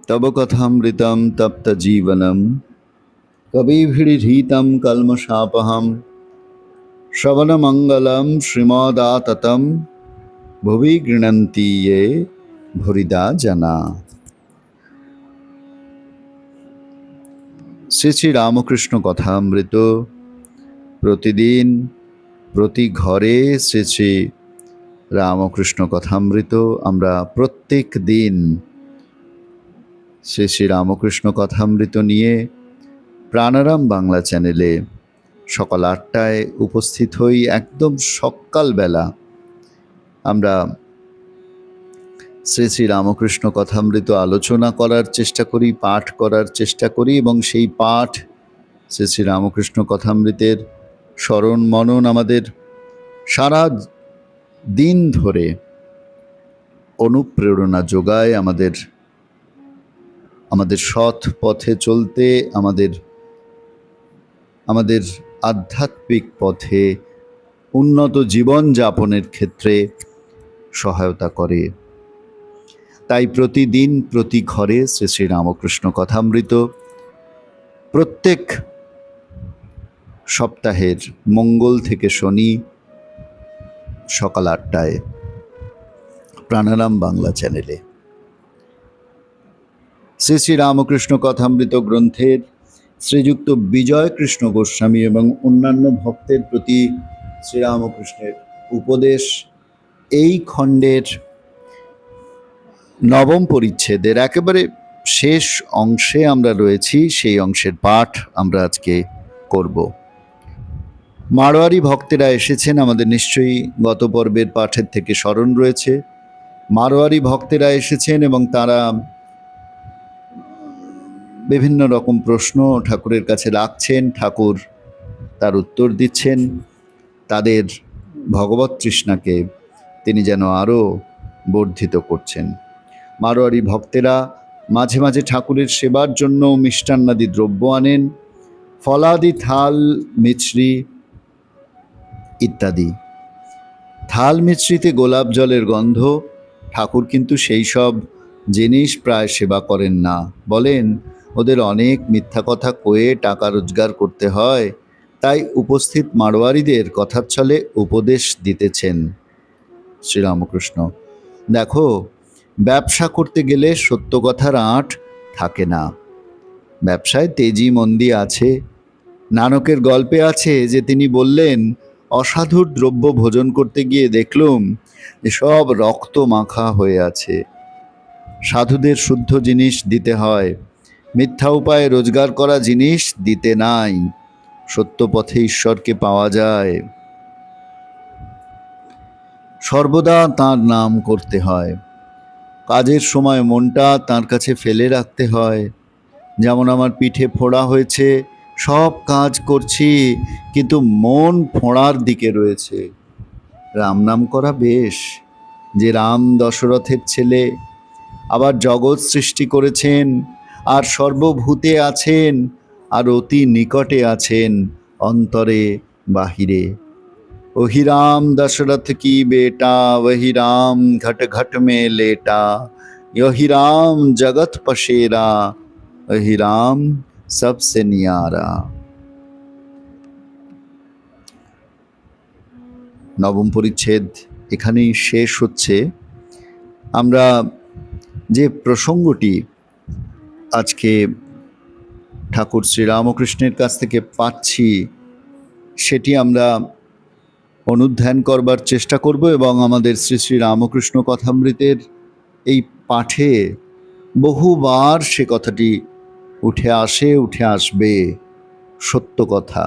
तब कथामृतं तप्त जीवनम कविभिरीहितं कल्मषापहं श्रवणमंगलं श्रीमदाततं भुवि गृह्णन्ति ये भूरिदा जना। শ্রী শ্রী রামকৃষ্ণ কথামৃত প্রতিদিন প্রতি ঘরে শ্রী শ্রী রামকৃষ্ণ কথামৃত আমরা প্রত্যেক দিন শ্রী শ্রী রামকৃষ্ণ কথামৃত নিয়ে প্রাণারাম বাংলা চ্যানেলে সকাল ৮টায় উপস্থিত হই। একদম সকালবেলা আমরা শ্রী শ্রী রামকৃষ্ণ কথামৃত আলোচনা করার চেষ্টা করি, পাঠ করার চেষ্টা করি, এবং সেই পাঠ শ্রী শ্রী রামকৃষ্ণ কথামৃতের স্মরণ মনন আমাদের সারা দিন ধরে অনুপ্রেরণা যোগায়, আমাদের সৎ পথে চলতে, আমাদের আধ্যাত্মিক পথে উন্নত জীবন যাপনের ক্ষেত্রে সহায়তা করে। তাই প্রতিদিন প্রতি ঘরে শ্রী শ্রী রামকৃষ্ণ কথামৃত প্রত্যেক সপ্তাহের মঙ্গল থেকে শনি সকাল ৮টায় প্রাণারাম বাংলা চ্যানেলে। শ্রী শ্রী রামকৃষ্ণ কথামৃত গ্রন্থের শ্রীযুক্ত বিজয় কৃষ্ণ গোস্বামী এবং অন্যান্য ভক্তের প্রতি শ্রীরামকৃষ্ণের উপদেশ, এই খণ্ডের নবম পরিচ্ছেদের একেবারে শেষ অংশে আমরা রয়েছি। সেই অংশের পাঠ আমরা আজকে করব। মারোয়ারি ভক্তেরা এসেছেন, আমাদের নিশ্চয়ই গত পর্বের পাঠের থেকে স্মরণ রয়েছে। মারোয়ারি ভক্তেরা এসেছেন এবং তারা বিভিন্ন রকম প্রশ্ন ঠাকুরের কাছে রাখছেন, ঠাকুর তার উত্তর দিচ্ছেন। তাদের ভগবত তৃষ্ণাকে তিনি যেন আরও বর্ধিত করছেন। মারোয়ারি ভক্তেরা মাঝে মাঝে ঠাকুরের সেবার জন্য মিষ্টান্নাদি দ্রব্য আনেন, ফলাদি, থাল, মিছরি ইত্যাদি। থাল মিছরিতে গোলাপ জলের গন্ধ, ঠাকুর কিন্তু সেই সব জিনিস প্রায় সেবা করেন না। বলেন ওদের অনেক মিথ্যা কথা কয়ে টাকা রোজগার করতে হয়, তাই উপস্থিত মারোয়ারিদের কথার ছলে উপদেশ দিতেছেন শ্রীরামকৃষ্ণ। দেখো, ব্যবসা করতে গেলে সত্য কথার আঁট থাকে না। ব্যবসায় তেজি মন্দি আছে। নানকের গল্পে আছে যে তিনি বললেন, অসাধুর দ্রব্য ভোজন করতে গিয়ে দেখলুম যে সব রক্ত মাখা হয়ে আছে। সাধুদের শুদ্ধ জিনিস দিতে হয়, মিথ্যা উপায়ে রোজগার করা জিনিস দিতে নাই। সত্য পথে ঈশ্বরকে পাওয়া যায়। সর্বদা তাঁর নাম করতে হয়। কাজের সময় মনটা তাঁর কাছে ফেলে রাখতে হয়। যেমন আমার পিঠে ফোড়া হয়েছে, সব কাজ করছি, কিন্তু মন ফোঁড়ার দিকে রয়েছে। রাম নাম করা বেশ, যে রাম দশরথের ছেলে, আবার জগৎ সৃষ্টি করেছেন, আর সর্বভূতে আছেন, আর অতি নিকটে আছেন, অন্তরে বাহিরে। वही राम दशरथ की बेटा, वही राम घट घट में लेटा, यही राम जगत पशेरा, वही राम सबसे नियारा। নবম পরিচ্ছেদ এখানেই শেষ হচ্ছে। আমরা যে প্রসঙ্গটি আজকে ঠাকুর শ্রীরামকৃষ্ণের কাছ থেকে পাচ্ছি, সেটি আমরা অনুধ্যান করবার চেষ্টা করব, এবং আমাদের শ্রী শ্রী রামকৃষ্ণ কথামৃতের এই পাঠে বহুবার সে কথাটি উঠে আসবে। সত্য কথা।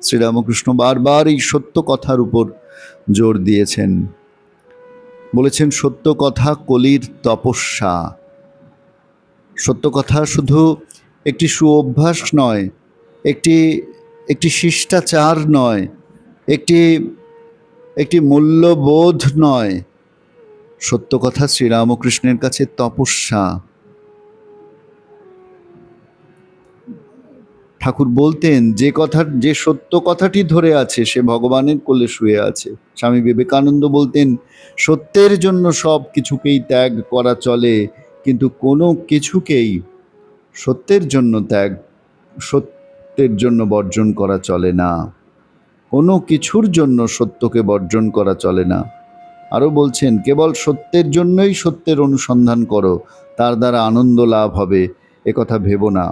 শ্রীরামকৃষ্ণ বারবার এই সত্য কথার উপর জোর দিয়েছেন। বলেছেন, সত্য কথা কলির তপস্যা। সত্য কথা শুধু একটি সুঅভ্যাস নয়, একটি একটি শিষ্টাচার নয়, একটি একটি মূল্যবোধ নয়। সত্য কথা শ্রীরামকৃষ্ণের কাছে তপস্যা। ঠাকুর বলতেন, যে সত্য কথাটি ধরে আছে সে ভগবানের কোলে শুয়ে আছে। স্বামী বিবেকানন্দ বলতেন, সত্যের জন্য সব কিছুকেই ত্যাগ করা চলে, কিন্তু কোনো কিছুকেই সত্যের জন্য বর্জন করা চলে না। কোনো কিছুর জন্য সত্যকে বর্জন করা চলে না। আরও বলছেন, কেবল সত্যের জন্যই সত্যের অনুসন্ধান করো, তার দ্বারা আনন্দ লাভ হবে, একথা ভেবো না।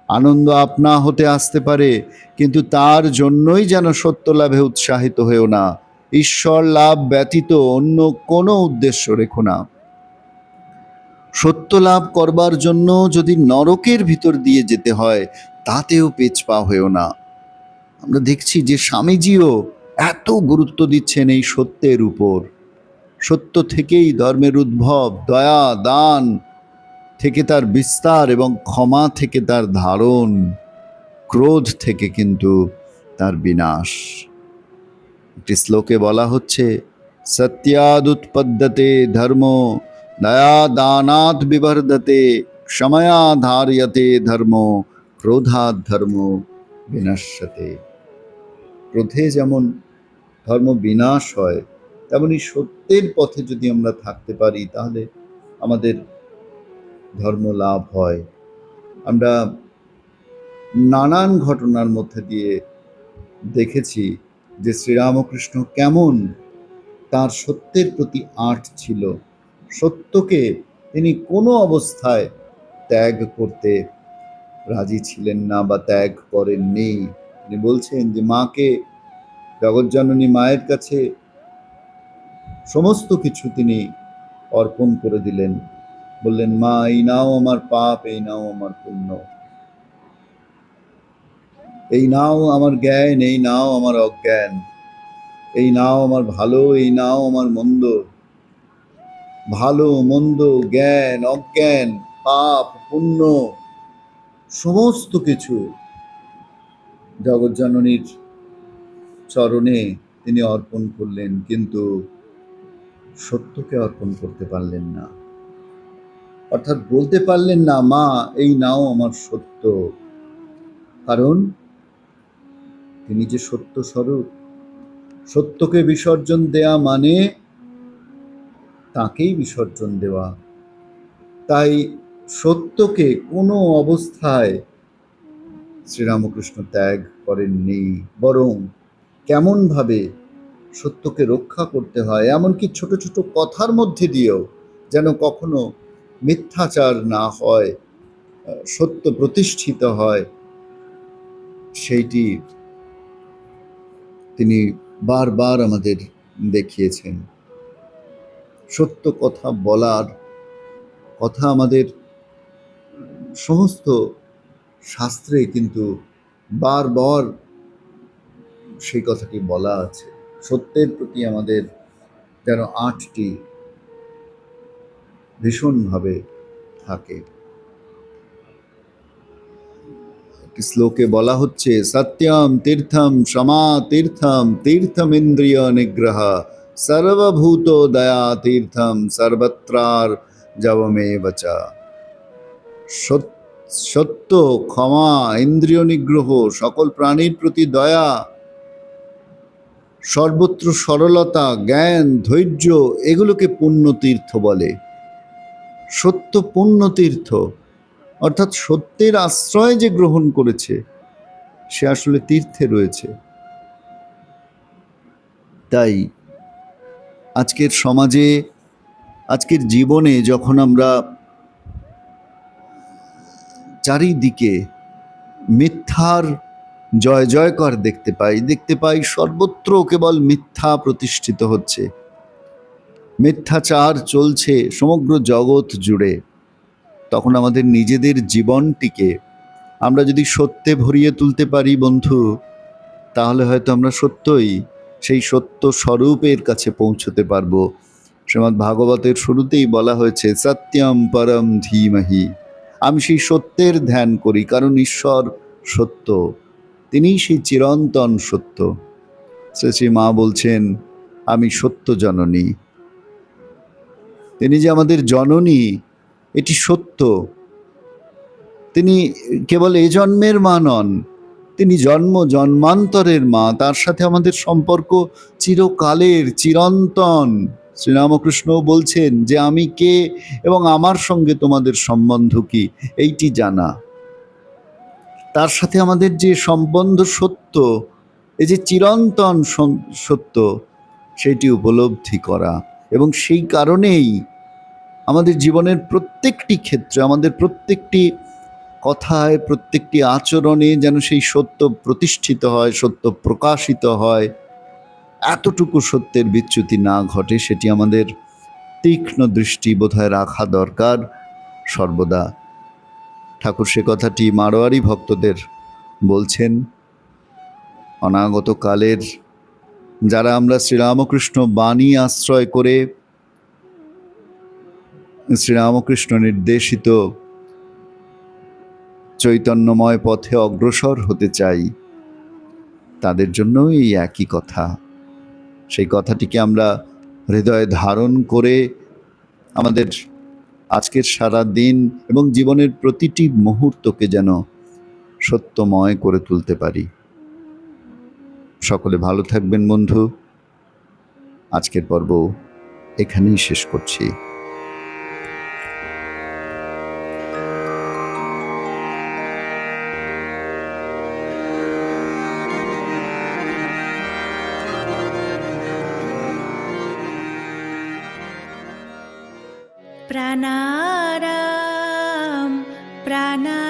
আনন্দ আপনা হতে আসতে পারে, কিন্তু তার জন্যই যেন সত্য লাভে উৎসাহিত হয়েও না। ঈশ্বর লাভ ব্যতীত অন্য কোনো উদ্দেশ্য রেখো না। সত্য লাভ করবার জন্য যদি নরকের ভিতর দিয়ে যেতে হয়, তাতেও পেছপা হয়েও না। আমরা দেখছি যে স্বামীজিও এত গুরুত্ব দিচ্ছেন এই সত্যের উপর। সত্য থেকেই ধর্মের উদ্ভব, দয়া দান থেকে তার বিস্তার, এবং ক্ষমা থেকে তার ধারণ, ক্রোধ থেকে কিন্তু তার বিনাশ। একটি শ্লোকে বলা হচ্ছে, সত্যাদুৎপদ্যতে ধর্ম, দয়া দানাৎ বিবর্ধতে, ক্ষময়া ধার্যতে ধর্ম, ক্রোধাৎ ধর্ম বিনশ্যতে। ক্রোধে যেমন ধর্ম বিনাশ হয়, তেমনি সত্যের পথে যদি আমরা থাকতে পারি তাহলে আমাদের ধর্ম লাভ হয়। আমরা নানান ঘটনার মধ্যে দিয়ে দেখেছি যে শ্রীরামকৃষ্ণ কেমন তার সত্যের প্রতি আঁট ছিল। সত্যকে তিনি কোনো অবস্থায় ত্যাগ করতে রাজি ছিলেন না বা ত্যাগ করেননি। তিনি বলছেন যে মাকে, জগজ্জননী মায়ের কাছে সমস্ত কিছু তিনি অর্পণ করে দিলেন। বললেন, মা, এই নাও আমার পাপ, এই নাও আমার পুণ্য, এই নাও আমার জ্ঞান, এই নাও আমার অজ্ঞান, এই নাও আমার ভালো, এই নাও আমার মন্দ। ভালো মন্দ, জ্ঞান অজ্ঞান, পাপ পুণ্য, সমস্ত কিছু জগজ্জননীর চরণে তিনি অর্পণ করলেন, কিন্তু সত্যকে অর্পণ করতে পারলেন না। অর্থাৎ বলতে পারলেন না, মা, এই নাও আমার সত্য। কারণ তিনি যে সত্য স্বরূপ। সত্যকে বিসর্জন দেয়া মানে তাকেই বিসর্জন দেওয়া। তাই সত্যকে কোনো অবস্থায় শ্রীরামকৃষ্ণ ত্যাগ করেননি, বরং কেমনভাবে সত্যকে রক্ষা করতে হয়, এমনকি ছোট ছোট কথার মধ্যে দিয়েও যেন কখনো মিথ্যাচার না হয়, সত্য প্রতিষ্ঠিত হয়, সেইটি তিনি বারবার আমাদের দেখিয়েছেন। সত্য কথা বলার কথা আমাদের সমস্ত শাস্ত্রে কিন্তু বারবার সেই কথাটি বলা আছে। সত্যের প্রতি আমাদের যেন আঁটটি ভীষণভাবে থাকে। শ্লোকে বলা হচ্ছে, সত্যম তীর্থম সমা তীর্থম তীর্থমিন্দ্রিয় নিগ্রহ সর্বভূত দয়া তীর্থম সর্বত্রার জবমেব চ। সত্য, ক্ষমা, ইন্দ্রিয় নিগ্রহ, সকল প্রাণীর প্রতি দয়া, সর্বত্র সরলতা, জ্ঞান, ধৈর্য, এগুলোকে পুণ্যতীর্থ বলে। সত্য পুণ্যতীর্থ, অর্থাৎ সত্যের আশ্রয় যে গ্রহণ করেছে সে আসলে তীর্থে রয়েছে। তাই আজকের সমাজে, আজকের জীবনে যখন আমরা চারিদিকে মিথ্যার জয় জয়কার দেখতে পাই সর্বত্র কেবল মিথ্যা প্রতিষ্ঠিত হচ্ছে, মিথ্যাচার চলছে সমগ্র জগৎ জুড়ে, তখন আমাদের নিজেদের জীবনটিকে আমরা যদি সত্যে ভরিয়ে তুলতে পারি বন্ধু, তাহলে হয়তো আমরা সত্যই সেই সত্য স্বরূপের কাছে পৌঁছতে পারবো। শ্রীমদ্ ভাগবতের শুরুতেই বলা হয়েছে, সত্যম পরম ধীমহি। আমি সেই সত্যের ধ্যান করি, কারণ ঈশ্বর সত্য, তিনিই সেই চিরন্তন সত্য। শ্রী শ্রী মা বলছেন, আমি সত্য জননী। তিনি যে আমাদের জননী, এটি সত্য। তিনি কেবল এ জন্মের মা নন, তিনি জন্ম জন্মান্তরের মা। তার সাথে আমাদের সম্পর্ক চিরকালের, চিরন্তন। শ্রীরামকৃষ্ণ বলছেন যে আমি কে এবং আমার সঙ্গে তোমাদের সম্বন্ধ কি, এইটি জানা। তার সাথে আমাদের যে সম্বন্ধ সত্য, এই যে চিরন্তন সত্য, সেটি উপলব্ধি করা। এবং সেই কারণেই আমাদের জীবনের প্রত্যেকটি ক্ষেত্রে, আমাদের প্রত্যেকটি কথায়, প্রত্যেকটি আচরণে যেন সেই সত্য প্রতিষ্ঠিত হয়, সত্য প্রকাশিত হয়, এতটুকু সত্যের বিচ্যুতি না ঘটে, সেটি আমাদের তীক্ষ্ণ দৃষ্টি বোধহয় রাখা দরকার সর্বদা। ঠাকুর সে কথাটি মারোয়ারি ভক্তদের বলছেন। অনাগত কালের যারা আমরা শ্রীরামকৃষ্ণ বাণী আশ্রয় করে শ্রীরামকৃষ্ণ নির্দেশিত চৈতন্যময় পথে অগ্রসর হতে চাই, তাদের জন্য এই একই কথা। সেই কথাটিকে আমরা হৃদয়ে ধারণ করে আমাদের আজকের সারা দিন এবং জীবনের প্রতিটি মুহূর্তকে যেন সত্যময় করে তুলতে পারি। সকলে ভালো থাকবেন বন্ধু। আজকের পর্ব এখানেই শেষ করছি। प्राणाराम प्राणाराम।